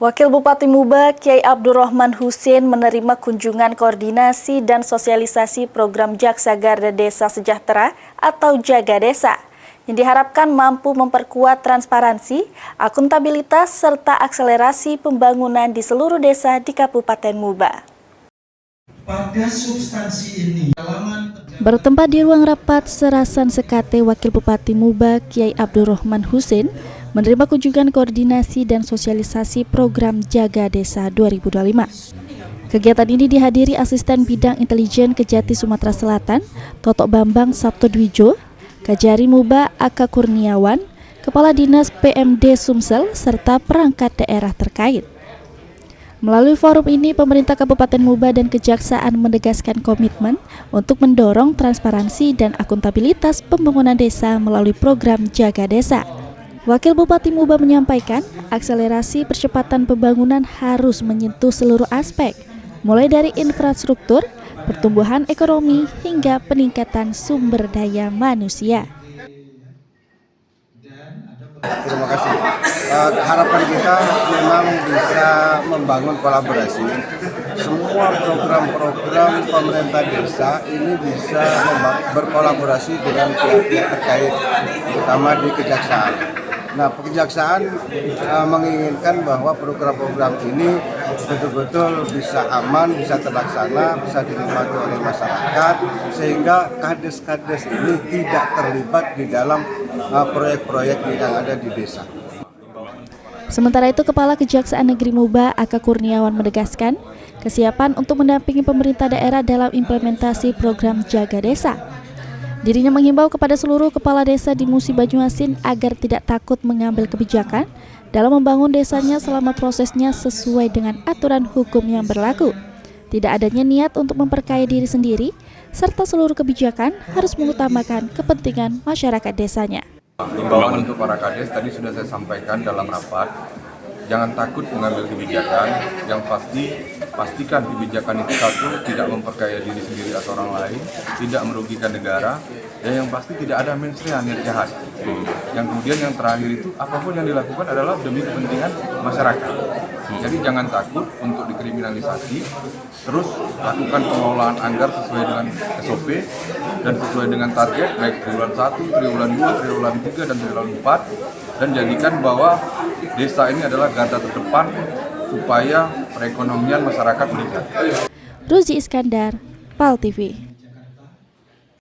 Wakil Bupati Muba, Kiai Abdurrahman Husein menerima kunjungan koordinasi dan sosialisasi program Jaksa Garda Desa Sejahtera atau Jaga Desa, yang diharapkan mampu memperkuat transparansi, akuntabilitas, serta akselerasi pembangunan di seluruh desa di Kabupaten Muba. Pada substansi ini, bertempat di ruang rapat Serasan Sekate, Wakil Bupati Muba, Kiai Abdurrahman Husein menerima kunjungan koordinasi dan sosialisasi program Jaga Desa 2025. Kegiatan ini dihadiri Asisten Bidang Intelijen Kejati Sumatera Selatan, Toto Bambang Sabtodwijo, Kajari Muba Aka Kurniawan, Kepala Dinas PMD Sumsel, serta perangkat daerah terkait. Melalui forum ini, pemerintah Kabupaten Muba dan Kejaksaan menegaskan komitmen untuk mendorong transparansi dan akuntabilitas pembangunan desa melalui program Jaga Desa. Wakil Bupati Muba menyampaikan, akselerasi percepatan pembangunan harus menyentuh seluruh aspek, mulai dari infrastruktur, pertumbuhan ekonomi, hingga peningkatan sumber daya manusia. Terima kasih. Harapan kita memang bisa membangun kolaborasi. Semua program-program pemerintah desa ini bisa berkolaborasi dengan pihak-pihak terkait, terutama di Kejaksaan. Nah, Kejaksaan menginginkan bahwa program-program ini betul-betul bisa aman, bisa terlaksana, bisa dinikmati oleh masyarakat, sehingga kades-kades ini tidak terlibat di dalam proyek-proyek yang ada di desa. Sementara itu, Kepala Kejaksaan Negeri Muba Aka Kurniawan menegaskan kesiapan untuk mendampingi pemerintah daerah dalam implementasi program Jaga Desa. Dirinya menghimbau kepada seluruh kepala desa di Musi Banyuasin agar tidak takut mengambil kebijakan dalam membangun desanya selama prosesnya sesuai dengan aturan hukum yang berlaku. Tidak adanya niat untuk memperkaya diri sendiri, serta seluruh kebijakan harus mengutamakan kepentingan masyarakat desanya. Himbauan untuk para kades tadi sudah saya sampaikan dalam rapat. Jangan takut mengambil kebijakan, yang pastikan kebijakan itu satu, tidak memperkaya diri sendiri atau orang lain, tidak merugikan negara, dan yang pasti tidak ada mensrean niat jahat. Yang kemudian yang terakhir itu, apapun yang dilakukan adalah demi kepentingan masyarakat. Jadi jangan takut untuk dikriminalisasi, terus lakukan pengelolaan anggar sesuai dengan SOP dan sesuai dengan target, baik triwulan 1, triwulan 2, triwulan 3, dan triwulan 4, dan jadikan bahwa desa ini adalah garda terdepan supaya perekonomian masyarakat meningkat. Ruzi Iskandar, PAL TV.